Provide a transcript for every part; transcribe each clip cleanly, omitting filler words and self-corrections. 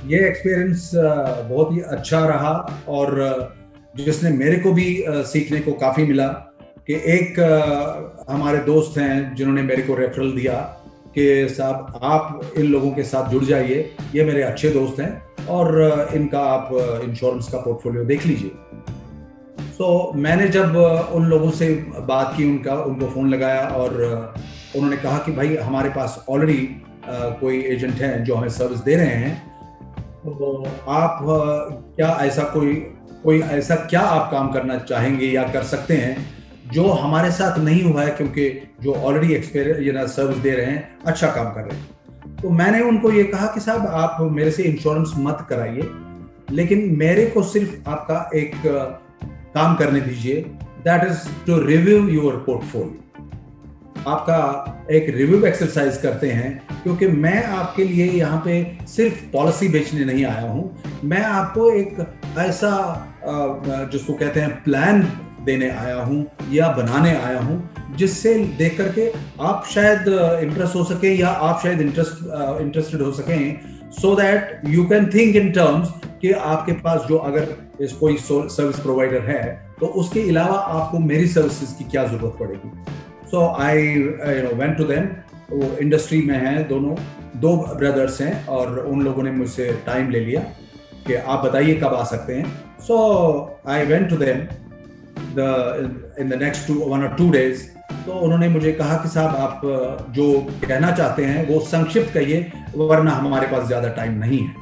ये एक्सपीरियंस बहुत ही अच्छा रहा और जिसने मेरे को भी सीखने को काफ़ी मिला कि एक हमारे दोस्त हैं जिन्होंने मेरे को रेफरल दिया कि साहब आप इन लोगों के साथ जुड़ जाइए, ये मेरे अच्छे दोस्त हैं और इनका आप इंश्योरेंस का पोर्टफोलियो देख लीजिए। मैंने जब उन लोगों से बात की, उनको फ़ोन लगाया और उन्होंने कहा कि भाई हमारे पास ऑलरेडी कोई एजेंट हैं जो हमें सर्विस दे रहे हैं, तो आप क्या ऐसा कोई ऐसा क्या आप काम करना चाहेंगे या कर सकते हैं जो हमारे साथ नहीं हुआ है, क्योंकि जो ऑलरेडी एक्सपीरियंस सर्विस दे रहे हैं अच्छा काम कर रहे हैं। तो मैंने उनको ये कहा कि साहब आप मेरे से इंश्योरेंस मत कराइए, लेकिन मेरे को सिर्फ आपका एक काम करने दीजिए, that is to review your portfolio. आपका एक रिव्यू एक्सरसाइज करते हैं, क्योंकि मैं आपके लिए यहाँ पे सिर्फ पॉलिसी बेचने नहीं आया हूँ, मैं आपको एक ऐसा जिसको कहते हैं प्लान देने आया हूँ या बनाने आया हूँ, जिससे देख करके आप शायद इंटरेस्ट हो सके या आप शायद इंटरेस्टेड हो सकें, so that you can think in terms कि आपके पास जो अगर कोई सर्विस प्रोवाइडर है तो उसके अलावा आपको मेरी सर्विसेज की क्या जरूरत पड़ेगी। सो आई वेंट टू देम। वो इंडस्ट्री में हैं, दो ब्रदर्स हैं और उन लोगों ने मुझसे टाइम ले लिया कि आप बताइए कब आ सकते हैं। So I went to them in the next 1 or 2 days। तो उन्होंने मुझे कहा कि साहब आप जो कहना चाहते हैं वो संक्षिप्त कहिए, वरना हमारे पास ज्यादा टाइम नहीं है।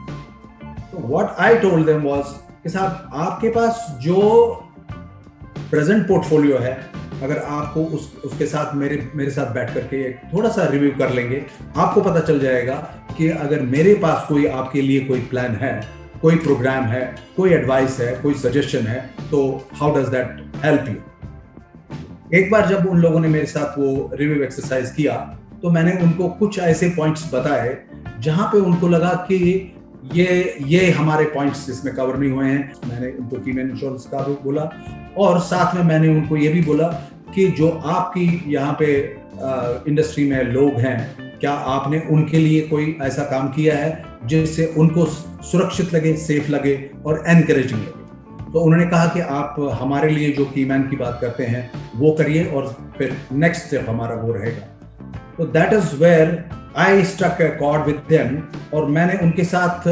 तो what I told them was कि साहब आपके पास जो प्रेजेंट पोर्टफोलियो है, अगर आपको उसके साथ मेरे साथ बैठ करके एक थोड़ा सा रिव्यू कर लेंगे, आपको पता चल जाएगा कि अगर मेरे पास कोई आपके लिए कोई प्लान है, कोई प्रोग्राम है, कोई एडवाइस है, कोई सजेशन है, तो how does that help you. एक बार जब उन लोगों ने मेरे साथ वो रिव्यू एक्सरसाइज किया, तो मैंने उनको कुछ ऐसे पॉइंट्स बताए जहां पे उनको लगा कि ये हमारे पॉइंट्स इसमें कवर नहीं हुए हैं। मैंने उनको कीमैन इंश्योरेंस का भी बोला और साथ में मैंने उनको ये भी बोला कि जो आपकी यहाँ पे इंडस्ट्री में लोग हैं, क्या आपने उनके लिए कोई ऐसा काम किया है जिससे उनको सुरक्षित लगे, सेफ लगे और एनकरेजिंग लगे। तो उन्होंने कहा कि आप हमारे लिए जो कीमैन की बात करते हैं वो करिए और फिर नेक्स्ट स्टेप हमारा वो रहेगा। तो that is where I struck a chord with them और मैंने उनके साथ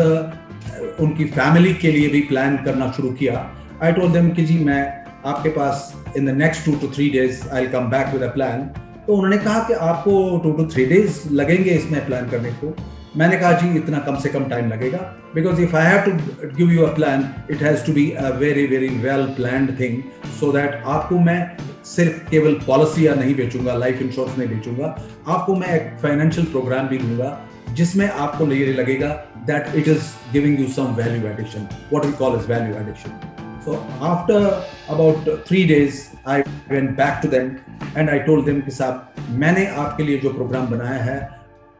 उनकी फैमिली के लिए भी प्लान करना शुरू किया। आई टोल्ड देम कि जी मैं आपके पास in the next 2 to 3 days I will come back with a plan. तो उन्होंने कहा कि आपको 2 to 3 days लगेंगे इसमें प्लान करने को। मैंने कहा जी इतना कम से कम टाइम लगेगा, because if I have to give you a plan it has to be a very very well planned thing, so that आपको मैं सिर्फ केवल पॉलिसी या नहीं बेचूंगा, लाइफ इंश्योरेंस नहीं बेचूंगा, आपको मैं एक फाइनेंशियल प्रोग्राम भी दूंगा जिसमें आपको ये लगेगा that it is giving you some value addition, what we call is value addition. So after about 3 days, I went back to them and I told them कि साहब मैंने आपके लिए जो प्रोग्राम बनाया है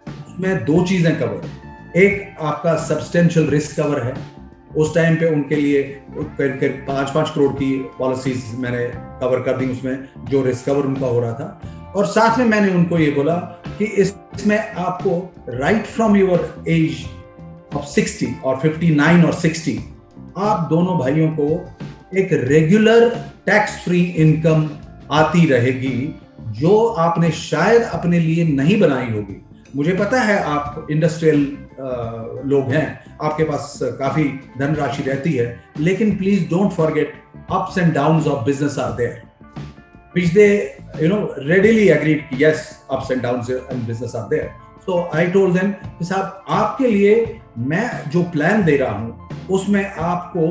उसमें 2 चीजें कवर है। एक आपका सब्सटेंशियल रिस्क कवर है, उस टाइम पे उनके लिए करीब 5-5 करोड़ की पॉलिसीज मैंने कवर कर दी उसमें, जो रिस्क कवर उनका हो रहा था। और साथ में मैंने उनको ये बोला कि इसमें आपको right from your age of 60 और 59 और 60 आप दोनों भाइयों को एक रेगुलर टैक्स फ्री इनकम आती रहेगी, जो आपने शायद अपने लिए नहीं बनाई होगी। मुझे पता है आप इंडस्ट्रियल लोग हैं, आपके पास काफी धनराशि रहती है, लेकिन please don't forget ups and downs of business are there, which they readily agreed कि yes, ups and downs and business are there. So I told them कि साहब आपके लिए मैं जो प्लान दे रहा हूँ उसमें आपको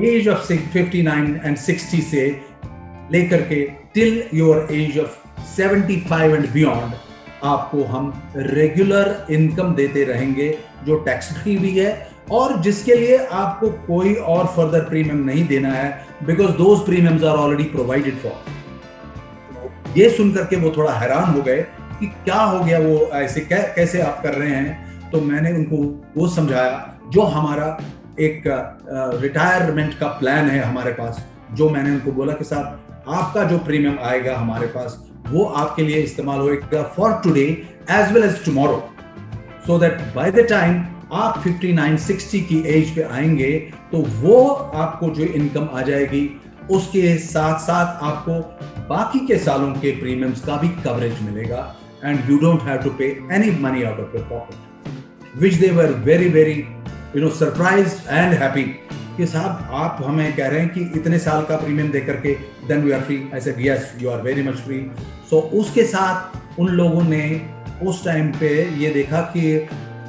एज ऑफ 59 and 60 से लेकर के till your age of 75 and beyond आपको हम रेगुलर इनकम देते रहेंगे, जो टैक्स फ्री भी है और जिसके लिए आपको कोई और फर्दर प्रीमियम नहीं देना है, because those premiums are already provided for. ये सुनकर के वो थोड़ा हैरान हो गए कि क्या हो गया, वो ऐसे कैसे आप कर रहे हैं। तो मैंने उनको वो समझाया जो हमारा एक रिटायरमेंट का प्लान है हमारे पास, जो मैंने उनको बोला कि साहब आपका जो प्रीमियम आएगा हमारे पास वो आपके लिए इस्तेमाल होगा for today as well as tomorrow, so that by the time आप 59-60 की एज पे आएंगे तो वो आपको जो इनकम आ जाएगी उसके साथ साथ आपको बाकी के सालों के प्रीमियम्स का भी कवरेज मिलेगा and you don't have to pay any money out of your pocket, which they were very very surprised and happy कि साहब आप हमें कह रहे हैं कि इतने साल का प्रीमियम दे करके then we are free. I said yes you are very much free. So उसके साथ उन लोगों ने उस टाइम पे ये देखा कि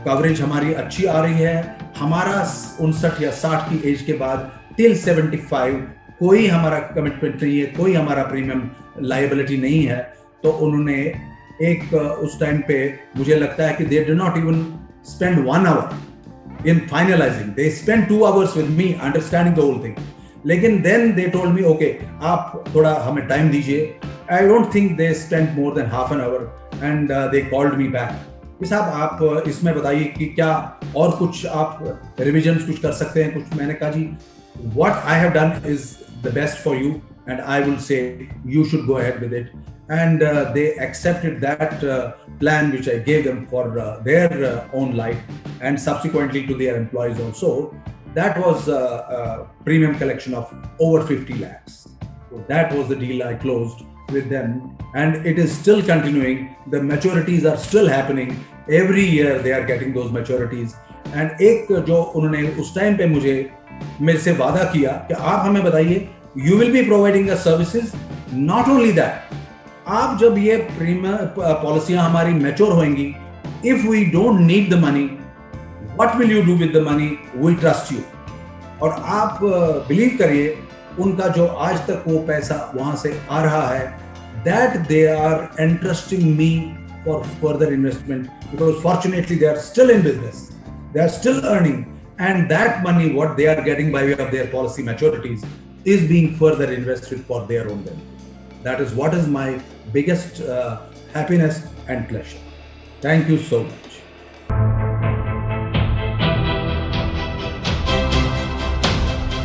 कवरेज हमारी अच्छी आ रही है, हमारा 59 या 60 की एज के बाद टिल 75 कोई हमारा कमिटमेंट नहीं है, कोई हमारा प्रीमियम लायबिलिटी नहीं है। तो उन्होंने एक उस टाइम पे मुझे लगता है कि they did not even spend 1 hour in finalising, they spend 2 hours with me understanding the whole thing. लेकिन then they told me okay आप थोड़ा हमें टाइम दीजिए। I don't think they spend more than half an hour and they called me back कि साहब आप इसमें बताइए कि क्या और कुछ आप रिविजन्स कुछ कर सकते हैं कुछ। मैंने कहा जी what I have done is the best for you and I will say you should go ahead with it, and they accepted that plan which I gave them for their own life and subsequently to their employees also. That was a premium collection of over 50 lakhs. So that was the deal I closed with them and it is still continuing. The maturities are still happening. Every year they are getting those maturities. And एक जो उन्होंने उस time पे मुझे मेरे से वादा किया कि आप हमें बताइए you will be providing a services, not only that आप जब ये प्रीमियम पॉलिसियां हमारी मैच्योर होंगी, if we don't need the money what will you do with the money, we trust you. और आप बिलीव करिए उनका जो आज तक वो पैसा वहां से आ रहा है, that they are entrusting me for further investment because fortunately they are still in business, they are still earning, and that money what they are getting by way of their policy maturities is being further invested for their own benefit. That is what is my biggest happiness and pleasure. Thank you so much.